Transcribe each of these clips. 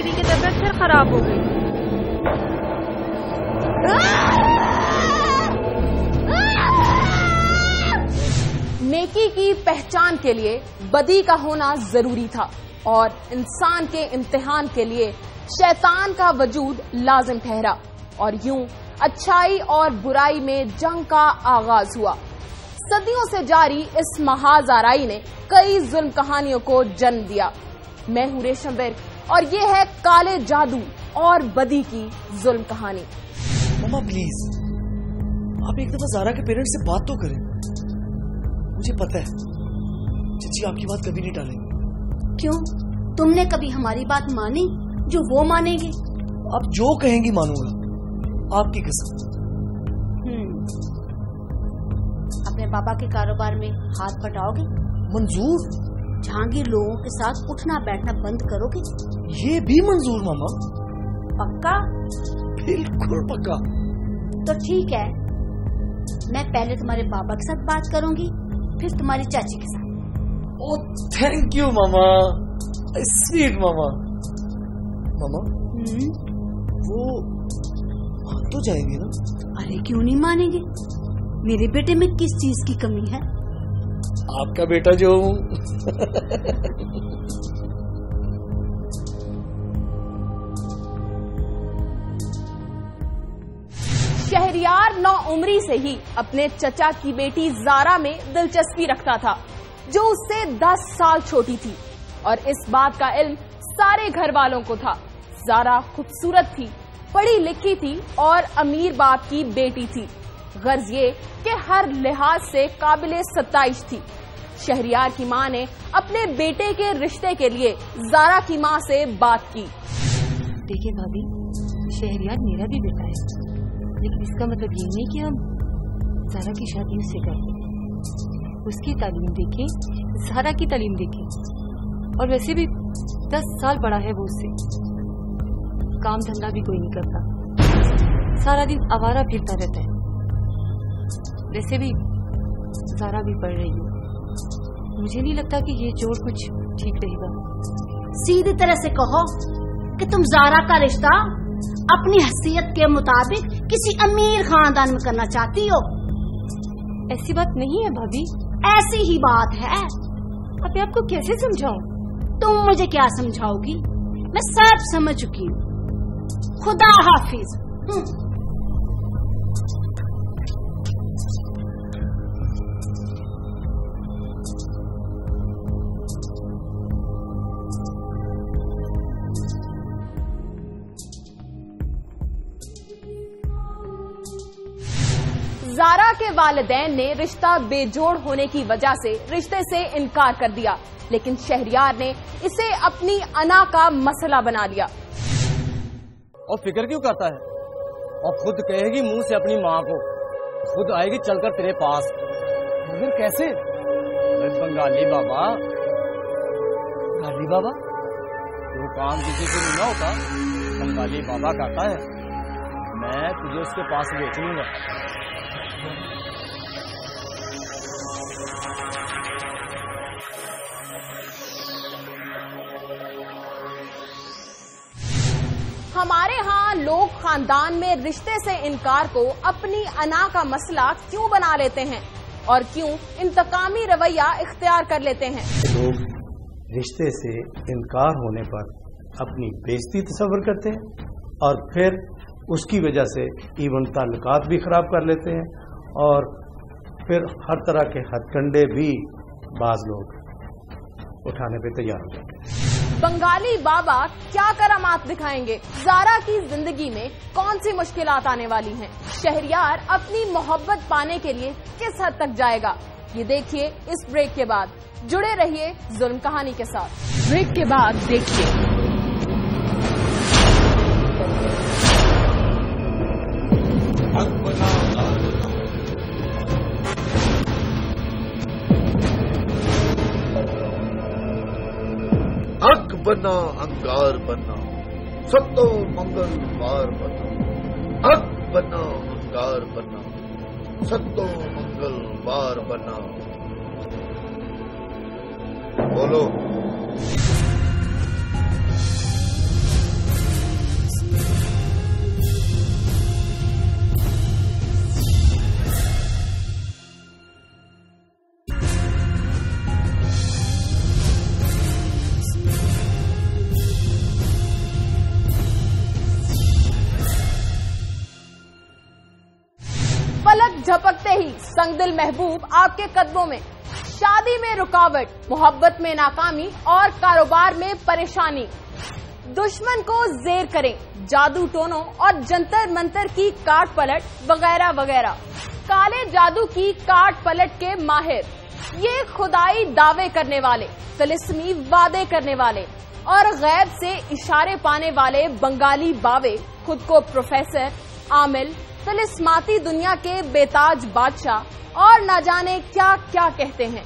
बीवी की तबीयत फिर खराब हो गई। नेकी की पहचान के लिए बदी का होना जरूरी था और इंसान के इम्तिहान के लिए शैतान का वजूद लाजिम ठहरा और यूं अच्छाई और बुराई में जंग का आगाज हुआ। सदियों से जारी इस महाजाराई ने कई जुल्म कहानियों को जन्म दिया। मैं हूं रेशम बिर्क और ये है काले जादू और बदी की जुल्म कहानी। मम्मा प्लीज, आप एक दफा ज़ारा के पेरेंट्स से बात तो करें। मुझे पता है चाची आपकी बात कभी नहीं टालेंगे। क्यों, तुमने कभी हमारी बात मानी जो वो मानेंगे? आप जो कहेंगी मानूंगा, आपकी कसम। अपने पापा के कारोबार में हाथ बटाओगे? मंजूर। जहांगीर लोगों के साथ उठना बैठना बंद करोगे? ये भी मंजूर मामा। पक्का? बिल्कुल पक्का। तो ठीक है, मैं पहले तुम्हारे पापा के साथ बात करूंगी, फिर तुम्हारी चाची के साथ। ओह थैंक यू मामा, स्वीट मामा। मामा वो मान तो जाएंगे ना? अरे क्यों नहीं मानेंगे? मेरे बेटे में किस चीज की कमी है? आपका बेटा जो हूं। शहरियार 9 उम्री से ही अपने चचा की बेटी ज़ारा में दिलचस्पी रखता था, जो उससे 10 साल छोटी थी, और इस बात का इल्म सारे घर वालों को था। ज़ारा खूबसूरत थी, पढ़ी लिखी थी और अमीर बाप की बेटी थी। गर्ज ये कि हर लिहाज से काबिले सत्ताइश थी। शहरियार की मां ने अपने बेटे के रिश्ते के लिए ज़ारा की मां से बात की। देखिए भाभी, शहरियार मेरा भी बेटा है, लेकिन इसका मतलब ये नहीं कि हम ज़ारा की शादी उससे करें। उसकी तालीम देखें, ज़ारा की तालीम देखें। और वैसे भी 10 साल बड़ा है वो उससे। काम धंधा भी कोई नहीं करता, सारा दिन आवारा फिरता रहता है। वैसे भी ज़ारा भी पढ़ रही है, मुझे नहीं लगता कि ये जोड़ कुछ ठीक रहेगा। सीधी तरह से कहो कि तुम ज़ारा का रिश्ता अपनी हैसियत के मुताबिक किसी अमीर खानदान में करना चाहती हो। ऐसी बात नहीं है भाभी। ऐसी ही बात है। अभी आपको कैसे समझाऊं? तुम मुझे क्या समझाओगी? मैं सब समझ चुकी हूँ। खुदा हाफिज। ज़ारा के वालिदैन ने रिश्ता बेजोड़ होने की वजह से रिश्ते से इनकार कर दिया, लेकिन शहरियार ने इसे अपनी अना का मसला बना लिया। और फिक्र क्यों करता है? और खुद कहेगी मुंह से अपनी माँ को, खुद आएगी चलकर तेरे पास। मगर कैसे? बंगाली बाबा, बंगाली बाबा, जो काम किसी से नहीं होता बंगाली बाबा करता है। मैं तुझे उसके पास भेज लूंगा। हमारे यहाँ लोग खानदान में रिश्ते से इनकार को अपनी अना का मसला क्यों बना लेते हैं और क्यों इंतकामी रवैया इख्तियार कर लेते हैं? लोग रिश्ते से इनकार होने पर अपनी बेइज्जती तस्वर करते हैं और फिर उसकी वजह से इवन ताल्लुकात भी खराब कर लेते हैं और फिर हर तरह के हथकंडे भी बाज लोग उठाने पे तैयार हो जाते हैं। बंगाली बाबा क्या करामात दिखाएंगे? ज़ारा की जिंदगी में कौन सी मुश्किलात आने वाली हैं? शहरियार अपनी मोहब्बत पाने के लिए किस हद तक जाएगा? ये देखिए इस ब्रेक के बाद। जुड़े रहिए जुल्म कहानी के साथ। ब्रेक के बाद देखिए। हक बना अंगार बना, सत्तो मंगलवार बना। हक बना अंगार बना, सत्तो मंगलवार बना। बोलो। झपकते ही संगदिल महबूब आपके कदमों में। शादी में रुकावट, मोहब्बत में नाकामी और कारोबार में परेशानी। दुश्मन को जेर करें, जादू टोनों और जंतर मंतर की काट पलट वगैरह वगैरह। काले जादू की काट पलट के माहिर, ये खुदाई दावे करने वाले, तिलिस्मी वादे करने वाले और गैब से इशारे पाने वाले बंगाली बावे खुद को प्रोफेसर, आमिल, तिलिस्माती दुनिया के बेताज बादशाह और न जाने क्या क्या कहते हैं।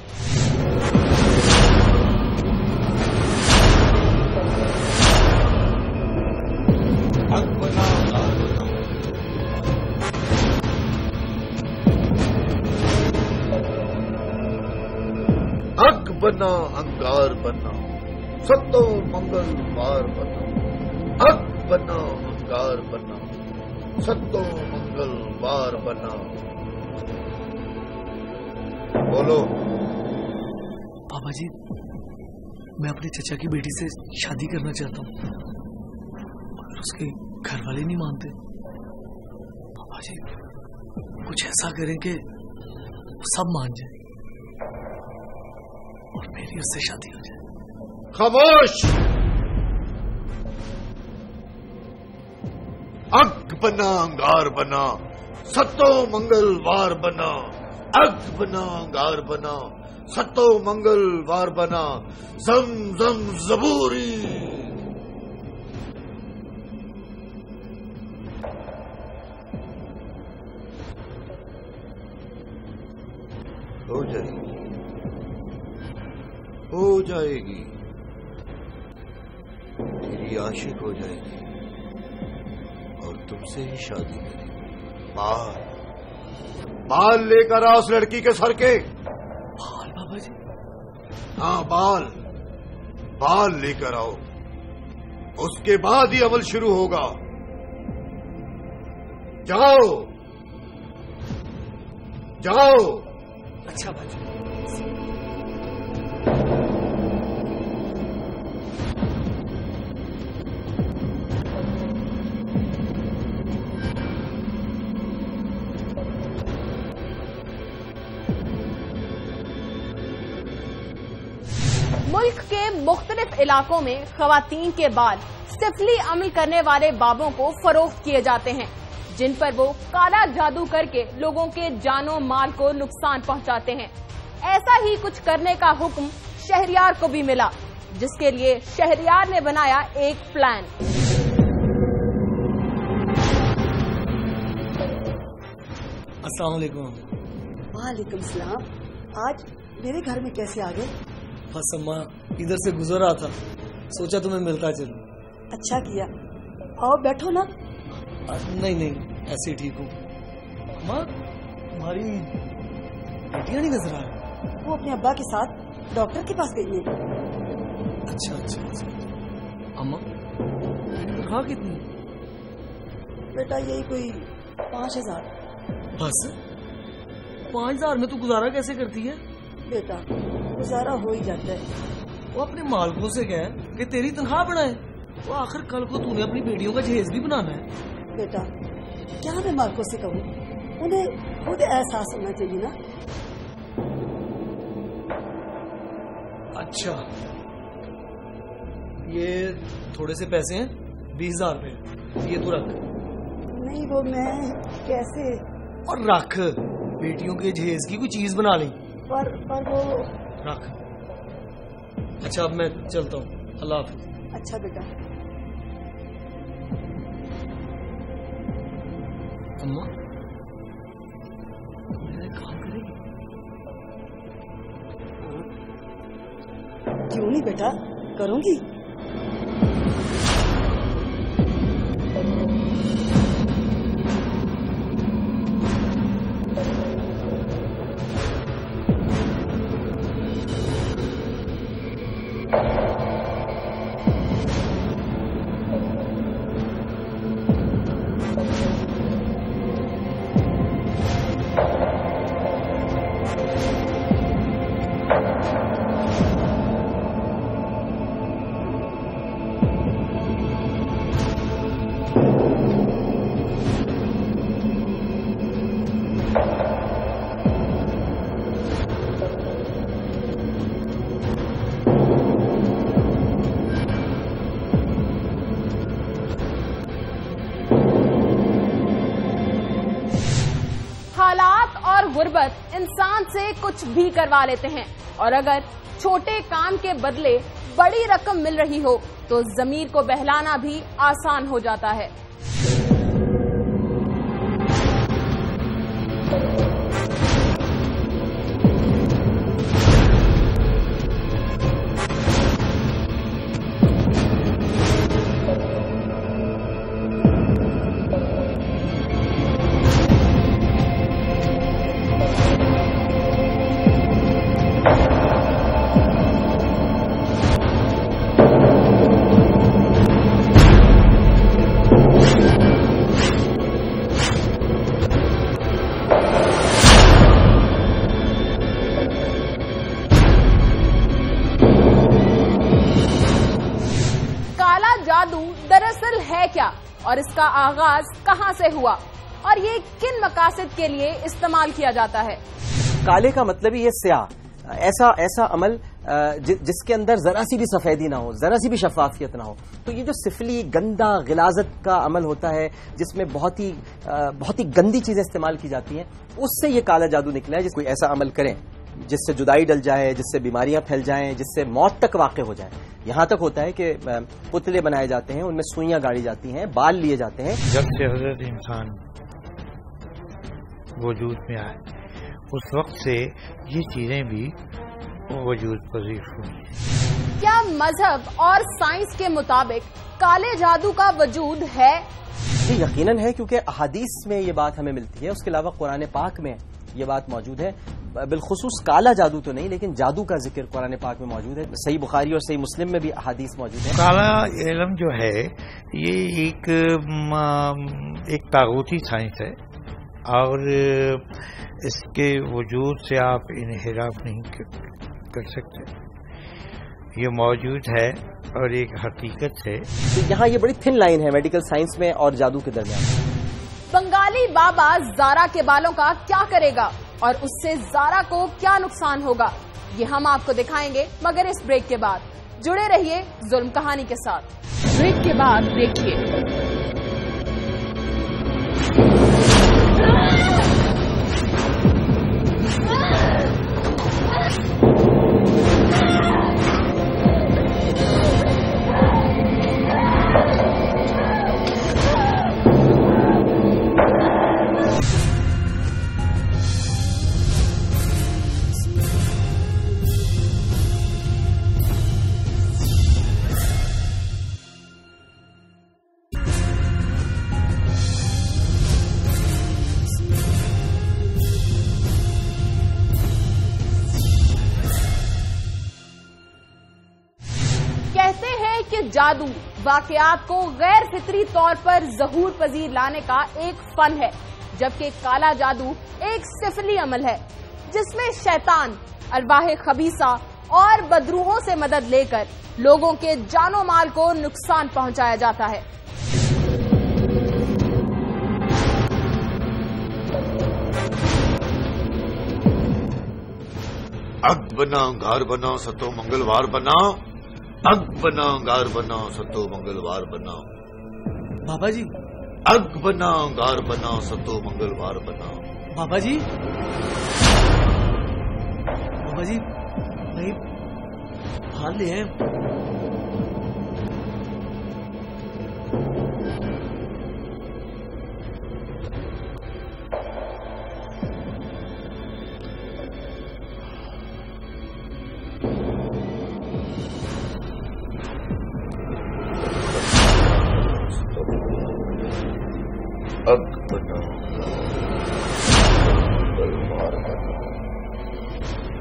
अग बना अंगार बना, सत्तो मंगल वार बना। अग बना अंगार बना, सत्तो मंगल वार बना। बोलो। पापा जी, मैं अपने चचा की बेटी से शादी करना चाहता हूँ, मगर उसके घर वाले नहीं मानते। पापा जी, कुछ ऐसा करें कि सब मान जाए और मेरी उससे शादी हो जाए। खामोश। अग बना अंगार बना, सत्तो मंगलवार बना। अग बना अंगार बना, सत्तो मंगलवार बना। जम जम जबूरी। हो जाएगी, हो जाएगी, तेरी आशिक हो जाएगी और तुमसे ही शादी करेगी। बाल लेकर आओ उस लड़की के सर के। बाल बाबा जी? हाँ, बाल लेकर आओ, उसके बाद ही अमल शुरू होगा। जाओ जाओ। अच्छा बाजी। मुल्क के मुख्तलिफ इलाकों में खवातीन के बाल सिफली अमल करने वाले बाबों को फरोख्त किए जाते हैं, जिन पर वो काला जादू करके लोगों के जानो माल को नुकसान पहुंचाते हैं। ऐसा ही कुछ करने का हुक्म शहरियार को भी मिला, जिसके लिए शहरियार ने बनाया एक प्लान। अस्सलाम वालेकुम। वालेकुम सलाम। आज मेरे घर में कैसे आ गए? बस अम्मा, इधर से गुजर रहा था, सोचा तुम्हें मिलता चलूं। अच्छा किया, आओ बैठो ना। नहीं नहीं, ऐसे ही ठीक हूँ। अम्मा, तुम्हारी बेटियां नहीं नजर आ रही? वो अपने अब्बा के साथ डॉक्टर के पास गई है। अच्छा अच्छा अच्छा। अम्मा, तनख्वाह कितनी? बेटा यही कोई 5000। बस 5000 में तू गुजारा कैसे करती है? बेटा गुजारा हो ही जाता है। वो अपने मालकों से कह कि तेरी तनख्वाह बढ़ाए। वो आखिर कल को तूने अपनी बेटियों का जहेज भी बनाना है। बेटा क्या मैं मालकों से कहूँ, उन्हें खुद एहसास होना चाहिए ना। अच्छा, ये थोड़े से पैसे हैं, 20,000 रुपए, ये तू रख। नहीं वो मैं कैसे? और रख, बेटियों के जहेज की कोई चीज बना ली। पर वो रख। अच्छा अब मैं चलता हूँ, अल्लाह हाफिज। अच्छा बेटा। अम्मा, मेरा काम करेगी? क्यों नहीं बेटा, करूंगी। और गुर्बत इंसान से कुछ भी करवा लेते हैं, और अगर छोटे काम के बदले बड़ी रकम मिल रही हो तो जमीर को बहलाना भी आसान हो जाता है। जादू दरअसल है क्या, और इसका आगाज कहां से हुआ, और ये किन मकासद के लिए इस्तेमाल किया जाता है? काले का मतलब ही ये स्याह, ऐसा अमल जिसके अंदर जरा सी भी सफेदी ना हो, जरा सी भी शफाफियत ना हो। तो ये जो सिफली गंदा गिलाजत का अमल होता है, जिसमें बहुत ही गंदी चीजें इस्तेमाल की जाती हैं, उससे ये काला जादू निकला है। कोई ऐसा अमल करें जिससे जुदाई डल जाए, जिससे बीमारियां फैल जाएं, जिससे मौत तक वाक़ हो जाए। यहां तक होता है कि पुतले बनाए जाते हैं, उनमें सुइयां गाड़ी जाती हैं, बाल लिए जाते हैं। जब से हजरत इंसान वजूद में आए उस वक्त से ये चीजें भी वजूद पजीर हुई। क्या मजहब और साइंस के मुताबिक काले जादू का वजूद है? जी यकीनन है, क्योंकि अहादीस में ये बात हमें मिलती है। उसके अलावा कुरान पाक में ये बात मौजूद है। बिलखुसूस काला जादू तो नहीं, लेकिन जादू का जिक्र कुरान पाक में मौजूद है। सही बुखारी और सही मुस्लिम में भी अहादीस मौजूद है। काला इल्म जो है ये एक तागूती साइंस है, और इसके वजूद से आप इन्हिराफ नहीं कर सकते। ये मौजूद है और एक हकीकत है। तो यहाँ ये बड़ी थिन लाइन है मेडिकल साइंस में और जादू के दरमियान। बंगाली बाबा जारा के बालों का क्या करेगा और उससे जारा को क्या नुकसान होगा, ये हम आपको दिखाएंगे, मगर इस ब्रेक के बाद। जुड़े रहिए जुल्म कहानी के साथ। ब्रेक के बाद देखिए। जादू वाकयात को गैर फितरी तौर पर ज़हूर पजीर लाने का एक फन है, जबकि काला जादू एक सिफली अमल है जिसमें शैतान, अरवाह खबीसा और बदरूहों से मदद लेकर लोगों के जानो माल को नुकसान पहुंचाया जाता है। अग बना घर बना सतो मंगलवार बना, अग बना गार बना सतो मंगलवार बना। बाबा जी, अग बना गार बना सतो मंगलवार बना। बाबा जी, बाबा जी, नहीं हाल ले हैं। अग बना मंगलवार बना,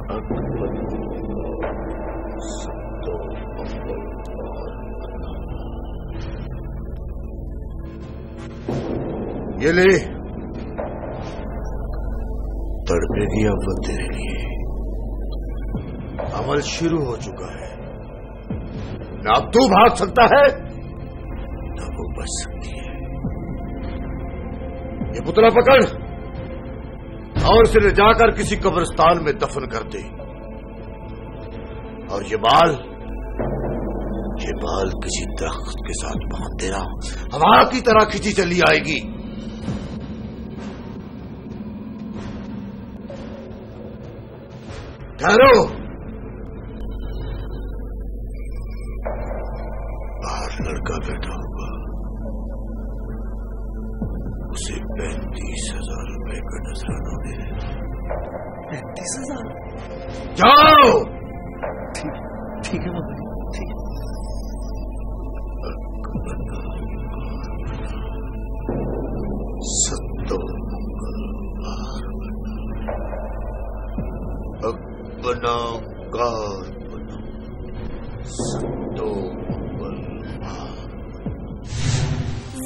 अग बना सतो मंगलवार बना। ये ले, तड़पेगी अब तेरे लिए। अमल शुरू हो चुका है। न अब तू भाग सकता है न वो बच सकती है। ये पुतला पकड़ और इसे ले जाकर किसी कब्रिस्तान में दफन कर दे। और ये बाल किसी दरख्त के साथ बांध देना, हवा की तरह खिंची चली आएगी। ठहरो। बाहर लड़का बैठा होगा, उसे 35,000 रुपए का नजराना दे। 35,000? जाओ। ठीक है बाबा जी, ठीक है। सत्तो मंगलवार बना, कार बना, सत्तो मंगलवार।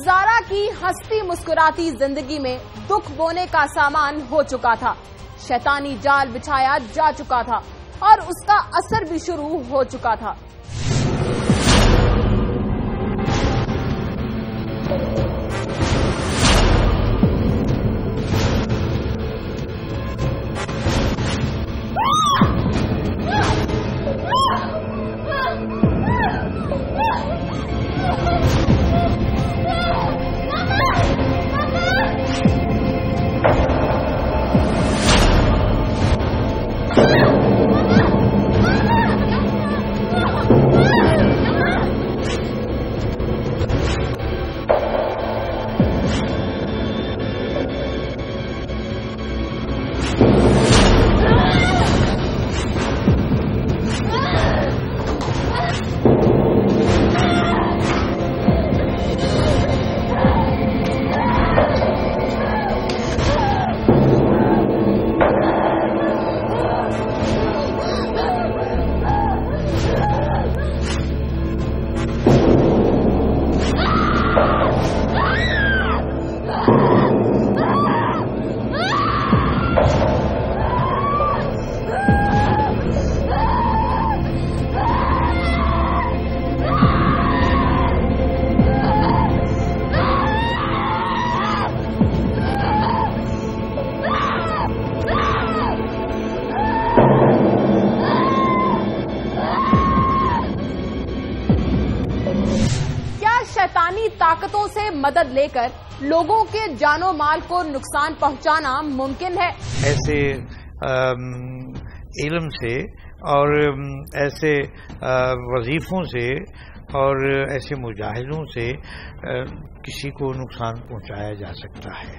ज़ारा की हंसती मुस्कुराती जिंदगी में दुख बोने का सामान हो चुका था। शैतानी जाल बिछाया जा चुका था और उसका असर भी शुरू हो चुका था। शैतानी ताकतों से मदद लेकर लोगों के जानो माल को नुकसान पहुंचाना मुमकिन है। ऐसे इल्म से और ऐसे वजीफों से और ऐसे मुजाहिदों से किसी को नुकसान पहुंचाया जा सकता है।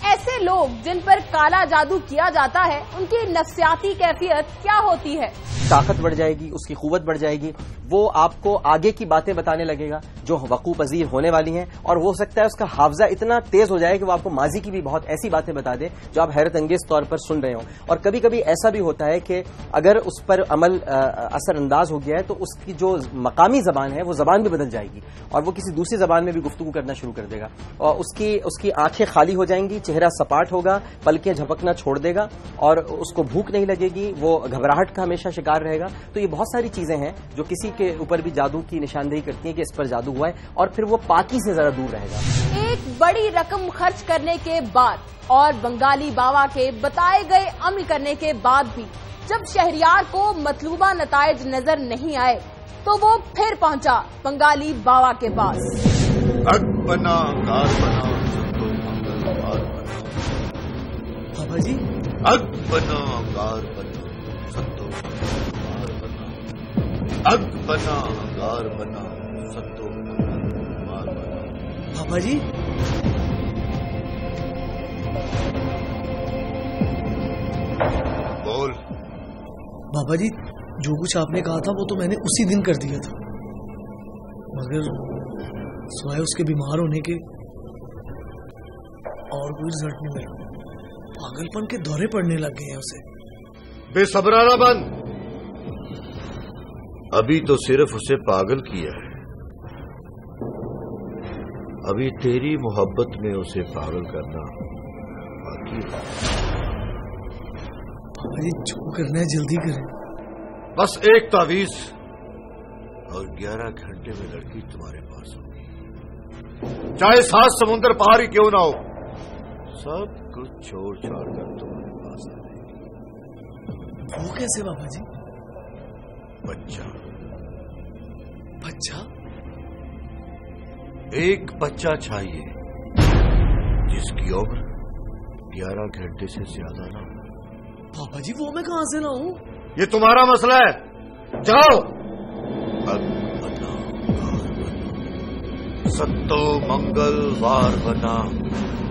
ऐसे लोग जिन पर काला जादू किया जाता है, उनकी नफ्सियाती कैफियत क्या होती है? ताकत बढ़ जाएगी, उसकी कुव्वत बढ़ जाएगी, वो आपको आगे की बातें बताने लगेगा जो वकू पजीर होने वाली हैं, और हो सकता है उसका हाफजा इतना तेज हो जाए कि वो आपको माजी की भी बहुत ऐसी बातें बता दे जो आप हैरत अंगेज तौर पर सुन रहे हो। और कभी कभी ऐसा भी होता है कि अगर उस पर अमल असरअंदाज हो गया है तो उसकी जो मकामी जबान है वो जबान भी बदल जाएगी और वो किसी दूसरी जबान में भी गुफ्तगू करना शुरू कर देगा और उसकी आंखें खाली हो जाएंगी, चेहरा सपाट होगा, पलकें झपकना छोड़ देगा और उसको भूख नहीं लगेगी, वो घबराहट का हमेशा शिकार रहेगा। तो ये बहुत सारी चीजें हैं जो किसी के ऊपर भी जादू की निशानदेही करती हैं कि इस पर जादू हुआ है, और फिर वो पाकी से जरा दूर रहेगा। एक बड़ी रकम खर्च करने के बाद और बंगाली बाबा के बताए गए अमल करने के बाद भी जब शहरियार को मतलूबा नताइज नजर नहीं आए तो वो फिर पहुंचा बंगाली बाबा के पास। अग बना, कार बना, सत्तो मंगलवार बना। बाबा जी, अग बना, कार बना, सत्तो मंगलवार बना। अग बना, कार बना, सत्तो मंगलवार बना। बाबा जी, बोल। बाबा जी, जो कुछ आपने कहा था वो तो मैंने उसी दिन कर दिया था, मगर सिवाय उसके बीमार होने के और कोई रिजल्ट नहीं मिला। पागलपन के दौरे पड़ने लग गए हैं उसे। बेसब्राना बन। अभी तो सिर्फ उसे पागल किया है, अभी तेरी मोहब्बत में उसे पागल करना बाकी है। बाबा जी, जो करना है जल्दी करें। बस एक तावीज और 11 घंटे में लड़की तुम्हारे पास होगी, चाहे 7 समुद्र पार ही क्यों ना हो, सब कुछ छोड़ छाड़ कर तुम्हारे पास आ जाएगी। वो कैसे बाबा जी? बच्चा। बच्चा? एक बच्चा चाहिए जिसकी उम्र 11 घंटे से ज्यादा ना हो। पापा जी वो मैं कहां से लाऊं? ये तुम्हारा मसला है, जाओ। सत्तो मंगलवार बना,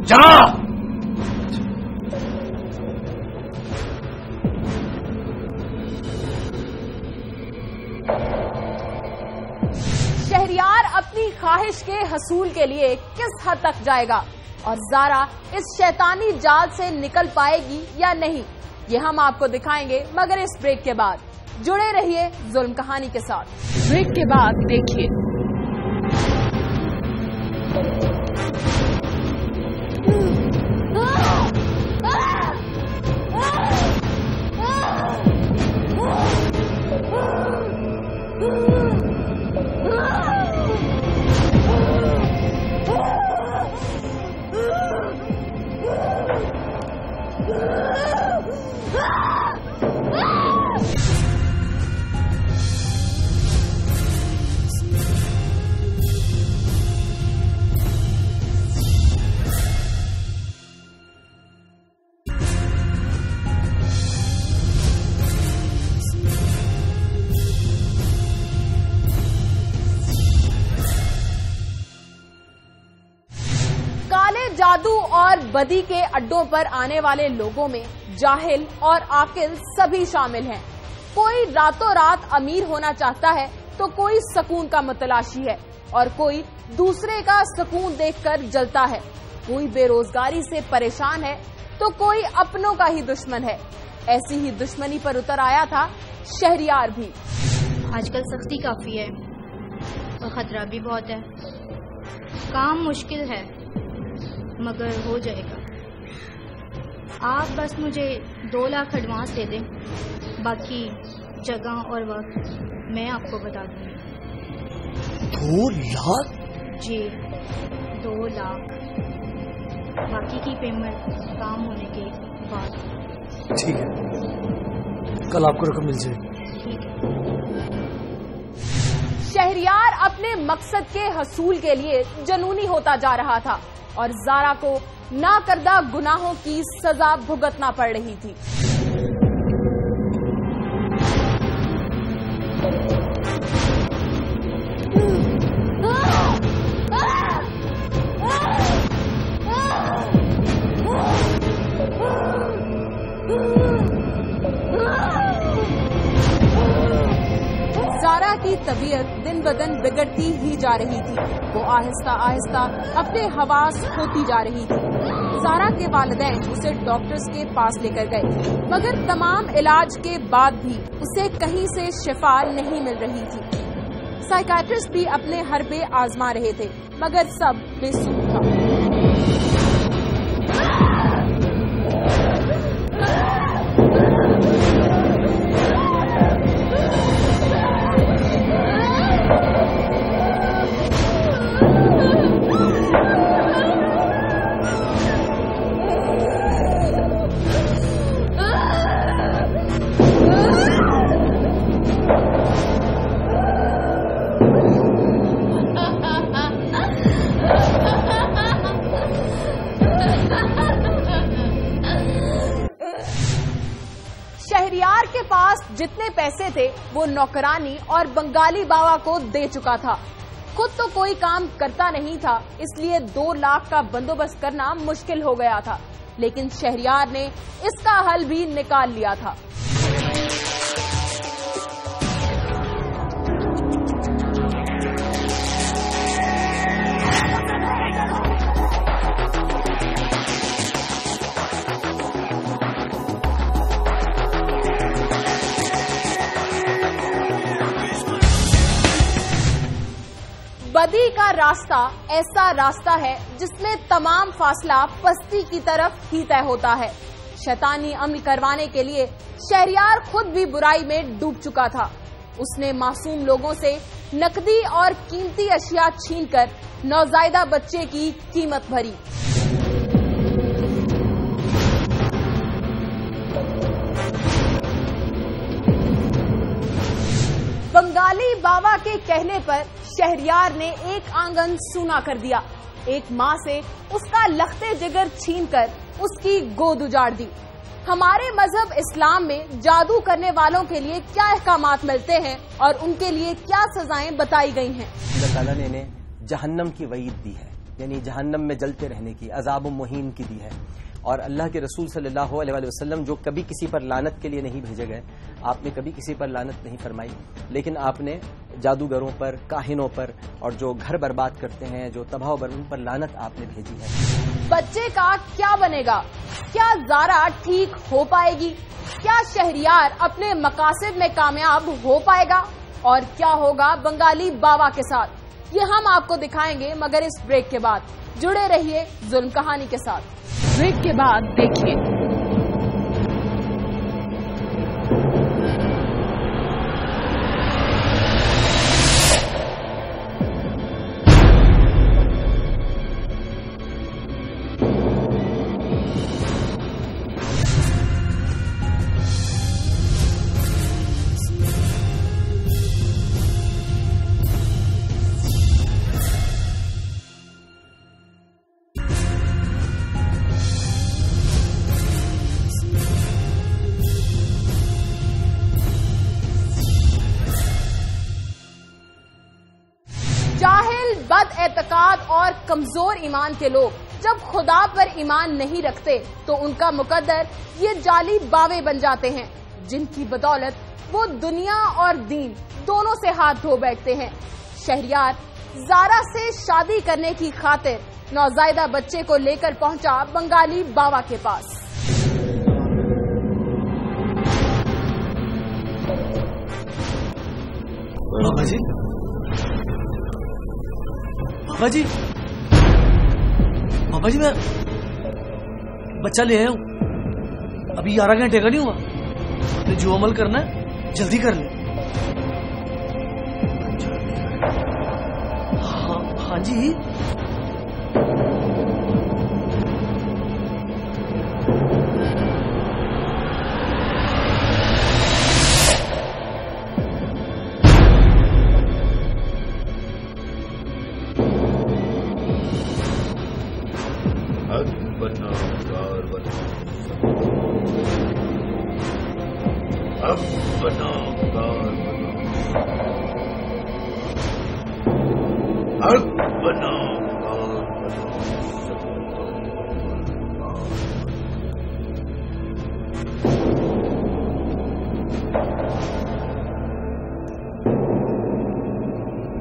जा। शहरयार अपनी ख्वाहिश के हसूल के लिए किस हद तक जाएगा और जारा इस शैतानी जाल से निकल पाएगी या नहीं, ये हम आपको दिखाएंगे मगर इस ब्रेक के बाद। जुड़े रहिए जुल्म कहानी के साथ। ब्रेक के बाद देखिए। जादू और बदी के अड्डों पर आने वाले लोगों में जाहिल और आकिल सभी शामिल हैं। कोई रातों रात अमीर होना चाहता है तो कोई सुकून का मतलाशी है और कोई दूसरे का सुकून देखकर जलता है। कोई बेरोजगारी से परेशान है तो कोई अपनों का ही दुश्मन है। ऐसी ही दुश्मनी पर उतर आया था शहरयार भी। आजकल सख्ती काफी है और खतरा भी बहुत है। काम मुश्किल है मगर हो जाएगा। आप बस मुझे 2 लाख एडवांस दे दें, बाकी जगह और वक्त मैं आपको बता दूंगी। 2 लाख? जी 2 लाख, बाकी की पेमेंट काम होने के बाद। ठीक है, कल आपको रकम मिल जाएगी। ठीक है। शहरयार अपने मकसद के हसूल के लिए जनूनी होता जा रहा था और जारा को नाकर्दा गुनाहों की सजा भुगतना पड़ रही थी। जारा की तबीयत दिन ब दिन बिगड़ती ही जा रही थी। वो आहिस्ता आहिस्ता अपने हवास खोती जा रही थी। जारा के वालिदैन उसे डॉक्टर्स के पास लेकर गए मगर तमाम इलाज के बाद भी उसे कहीं से शिफा नहीं मिल रही थी। साइकाट्रिस्ट भी अपने हरबे आजमा रहे थे मगर सब बेसुध था। शहरयार के पास जितने पैसे थे वो नौकरानी और बंगाली बाबा को दे चुका था। खुद तो कोई काम करता नहीं था, इसलिए 2 लाख का बंदोबस्त करना मुश्किल हो गया था। लेकिन शहरयार ने इसका हल भी निकाल लिया था। बदी का रास्ता ऐसा रास्ता है जिसमें तमाम फासला पस्ती की तरफ ही तय होता है। शैतानी अमल करवाने के लिए शहरयार खुद भी बुराई में डूब चुका था। उसने मासूम लोगों से नकदी और कीमती अशिया छीनकर नौजायदा बच्चे की कीमत भरी। बंगाली बाबा के कहने पर शहरयार ने एक आंगन सूना कर दिया। एक माँ से उसका लखते जिगर छीनकर उसकी गोद उजाड़ दी। हमारे मजहब इस्लाम में जादू करने वालों के लिए क्या अहकामात मिलते हैं और उनके लिए क्या सजाएं बताई गई हैं। अल्लाह ताला ने इन्हें जहन्नम की वईद दी है, यानी जहन्नम में जलते रहने की, अज़ाब मुहीन की दी है। और अल्लाह के रसूल सल्लल्लाहु अलैहि वसल्लम जो कभी किसी पर लानत के लिए नहीं भेजे गए, आपने कभी किसी पर लानत नहीं फरमाई, लेकिन आपने जादूगरों पर, काहिनों पर और जो घर बर्बाद करते हैं, जो तबाह उन पर लानत आपने भेजी है। बच्चे का क्या बनेगा? क्या ज़ारा ठीक हो पाएगी? क्या शहरियार अपने मकासद में कामयाब हो पाएगा? और क्या होगा बंगाली बाबा के साथ? ये हम आपको दिखाएंगे, मगर इस ब्रेक के बाद। जुड़े रहिए जुल्म कहानी के साथ। ब्रेक के बाद देखिए। जाहिल, बदएतकाद और कमजोर ईमान के लोग जब खुदा पर ईमान नहीं रखते तो उनका मुकद्दर ये जाली बावे बन जाते हैं, जिनकी बदौलत वो दुनिया और दीन दोनों से हाथ धो बैठते हैं। शहरियार ज़ारा से शादी करने की खातिर नौज़ायदा बच्चे को लेकर पहुंचा बंगाली बाबा के पास। बाबा जी, बाबा जी, बाबा जी, मैं बच्चा ले आया हूँ। अभी 11 घंटे का नहीं हुआ। आपने जो अमल करना है जल्दी कर ले। हाँ जी।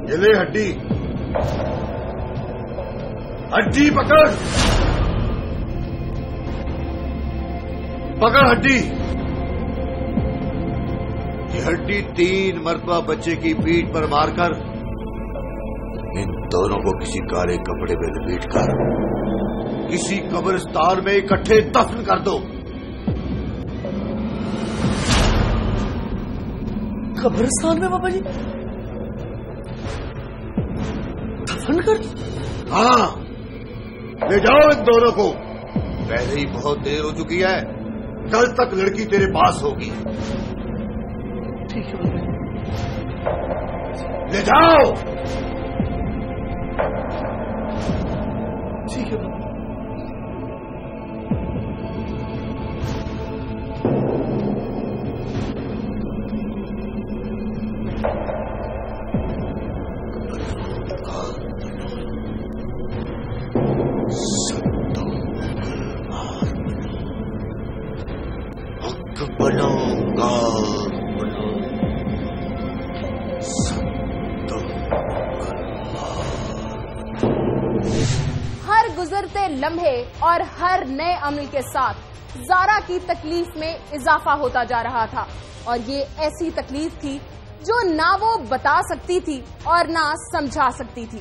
ये ले हड्डी, हड्डी पकड़, पकड़ हड्डी। ये हड्डी 3 मरतबा बच्चे की पीठ पर मारकर इन दोनों को किसी काले कपड़े में लपेटकर किसी कब्रिस्तान में इकट्ठे दफन कर दो। कब्रिस्तान में बाबा जी दफन कर? हाँ, ले जाओ इन दोनों को। पहले ही बहुत देर हो चुकी है, कल तक लड़की तेरे पास होगी। ठीक है बाबा जी। ले जाओ। ठीक है बाबा। हर गुजरते लम्हे और हर नए अमल के साथ ज़ारा की तकलीफ में इजाफा होता जा रहा था, और ये ऐसी तकलीफ थी जो ना वो बता सकती थी और ना समझा सकती थी।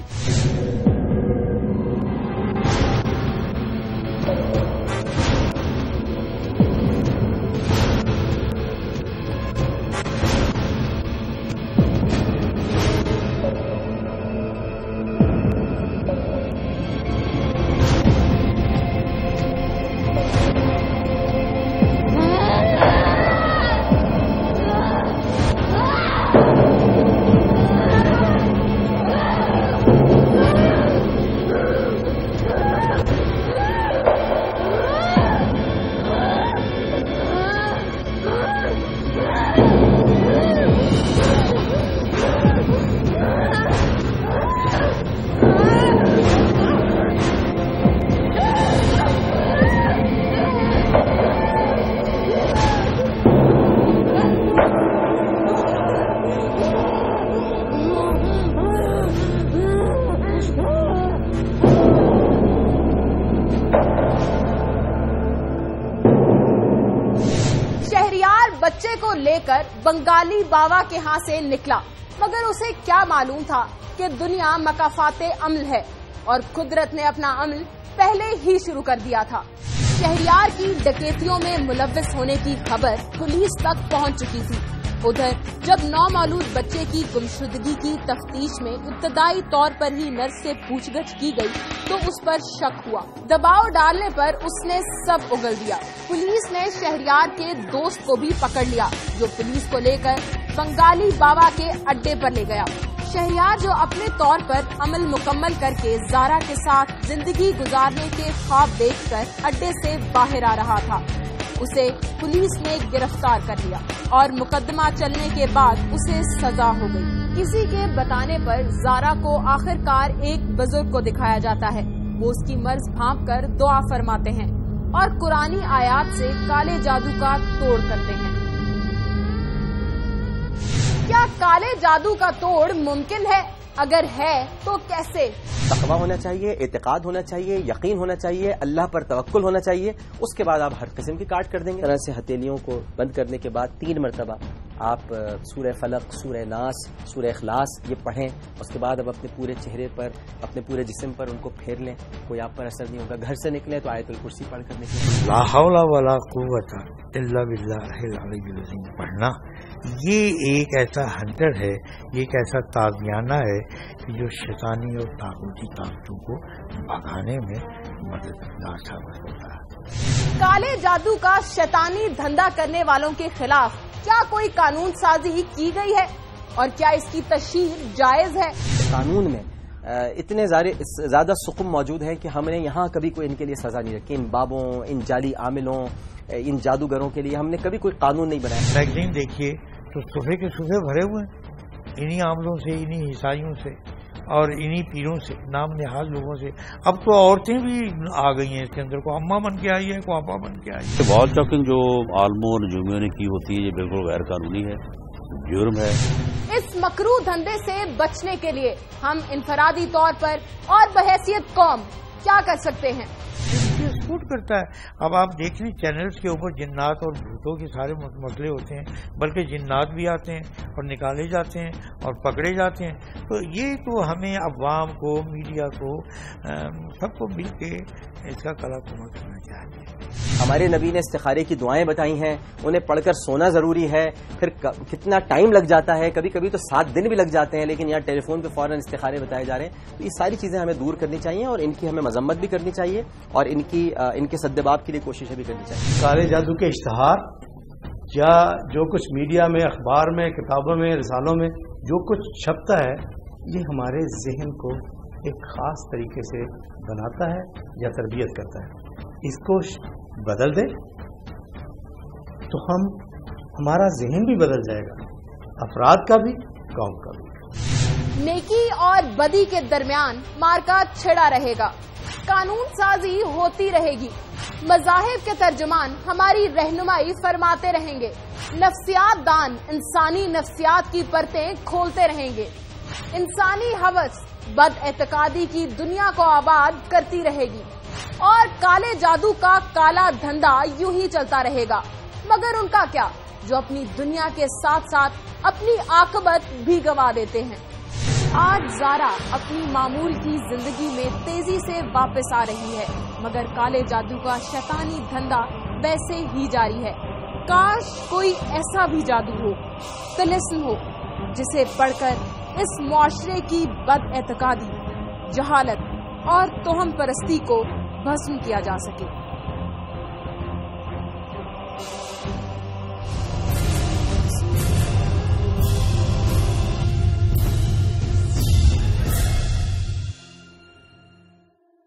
लेकर बंगाली बाबा के यहाँ से निकला, मगर उसे क्या मालूम था कि दुनिया मकाफाते अमल है और कुदरत ने अपना अमल पहले ही शुरू कर दिया था। शहरियार की डकैतियों में मुलव्विस होने की खबर पुलिस तक पहुंच चुकी थी। उधर जब नौमालूद बच्चे की गुमशुदगी की तफ्तीश में इब्तदाई तौर पर ही नर्स से पूछगछ की गई तो उस पर शक हुआ। दबाव डालने पर उसने सब उगल दिया। पुलिस ने शहरियार के दोस्त को भी पकड़ लिया, जो पुलिस को लेकर बंगाली बाबा के अड्डे पर ले गया। शहरियार जो अपने तौर पर अमल मुकम्मल करके जारा के साथ जिंदगी गुजारने के ख्वाब देखकर अड्डे से बाहर आ रहा था, उसे पुलिस ने गिरफ्तार कर लिया और मुकदमा चलने के बाद उसे सजा हो गई। किसी के बताने पर जारा को आखिरकार एक बुजुर्ग को दिखाया जाता है। वो उसकी मर्ज भांप कर दुआ फरमाते हैं और कुरानी आयात से काले जादू का तोड़ करते हैं। क्या काले जादू का तोड़ मुमकिन है? अगर है तो कैसे? तकवा होना चाहिए, एतकाद होना चाहिए, यकीन होना चाहिए, अल्लाह पर तवक्कुल होना चाहिए। उसके बाद आप हर किस्म की काट कर देंगे। तरह से हथेलियों को बंद करने के बाद 3 मरतबा आप सूरह फलक, सूरह नास, सूरह इखलास ये पढ़ें। उसके बाद अब अपने पूरे चेहरे पर, अपने पूरे जिस्म पर उनको फेर लें, कोई आप पर असर नहीं होगा। घर से निकले तो आयतुल कुर्सी पढ़ कर निकलें। ला हौला वला कुव्वता इल्ला बिल्लाहिल अलीयुल अज़ीम पढ़ना ये एक ऐसा हंटर है, ये एक ऐसा ताज़ियाना है कि जो शैतानी और तागूती ताकतों को भगाने में मददगार साबित होता है। काले जादू का शैतानी धंधा करने वालों के खिलाफ क्या कोई कानून साजी की गई है और क्या इसकी तशरीह जायज है? कानून में इतने ज्यादा सुकुम मौजूद है कि हमने यहाँ कभी कोई इनके लिए सजा नहीं रखी। इन बाबों, इन जाली आमिलों, इन जादूगरों के लिए हमने कभी कोई कानून नहीं बनाया। मैगजीन देखिए तो सुबह के सुबह भरे हुए हैं इन्हीं आमलों से, इन्हीं ईसाइयों से और इन्हीं पीरों से, नाम निहाल लोगों से। अब तो औरतें भी आ गई हैं इसके अंदर, को अम्मा बन के आई है, को आपा बन के आई है। वॉल चॉकिंग जो आलमों और जुमियों ने की होती है ये बिल्कुल गैर कानूनी है, जुर्म है। इस मकरू धंधे से बचने के लिए हम इनफरादी तौर पर और बहैसियत कौम क्या कर सकते हैं? सूट करता है। अब आप देख लें चैनल्स के ऊपर जिन्नात और भूतों के सारे मसले होते हैं, बल्कि जिन्नात भी आते हैं और निकाले जाते हैं और पकड़े जाते हैं। तो ये तो हमें अवाम को, मीडिया को, सबको मिल के इसका कला कुमा करना चाहिए। हमारे नबी ने इस्तिखारे की दुआएं बताई हैं, उन्हें पढ़कर सोना जरूरी है। फिर कितना टाइम लग जाता है, कभी कभी तो 7 दिन भी लग जाते हैं, लेकिन यहाँ टेलीफोन पे फौरन इस्तिखारे बताए जा रहे हैं। तो ये सारी चीजें हमें दूर करनी चाहिए और इनकी हमें मजम्मत भी करनी चाहिए और इनके सद्देबाब के लिए कोशिशें भी करनी चाहिए। काले जादू के इश्तहार या जो कुछ मीडिया में, अखबार में, किताबों में, रिसालों में जो कुछ छपता है, ये हमारे जहन को एक खास तरीके से बनाता है या तरबियत करता है। इसको बदल दे तो हमारा जहन भी बदल जाएगा, अफराद का भी, कौम का भी। नेकी और बदी के दरमियान मार्का छिड़ा रहेगा, कानून साजी होती रहेगी, मज़ाहिब के तर्जुमान हमारी रहनुमाई फरमाते रहेंगे, नफ्सियात दान इंसानी नफ्सियात की परतें खोलते रहेंगे, इंसानी हवस बद एतकादी की दुनिया को आबाद करती रहेगी और काले जादू का काला धंधा यूं ही चलता रहेगा। मगर उनका क्या, जो अपनी दुनिया के साथ साथ अपनी आकबत भी गंवा देते हैं। आज जारा अपनी मामूल की जिंदगी में तेजी से वापस आ रही है, मगर काले जादू का शैतानी धंधा वैसे ही जारी है। काश कोई ऐसा भी जादू हो, तिलिस्म हो, जिसे पढ़कर इस मुआशरे की बदएतकादी, जहालत और तोहम परस्ती को भस्म किया जा सके।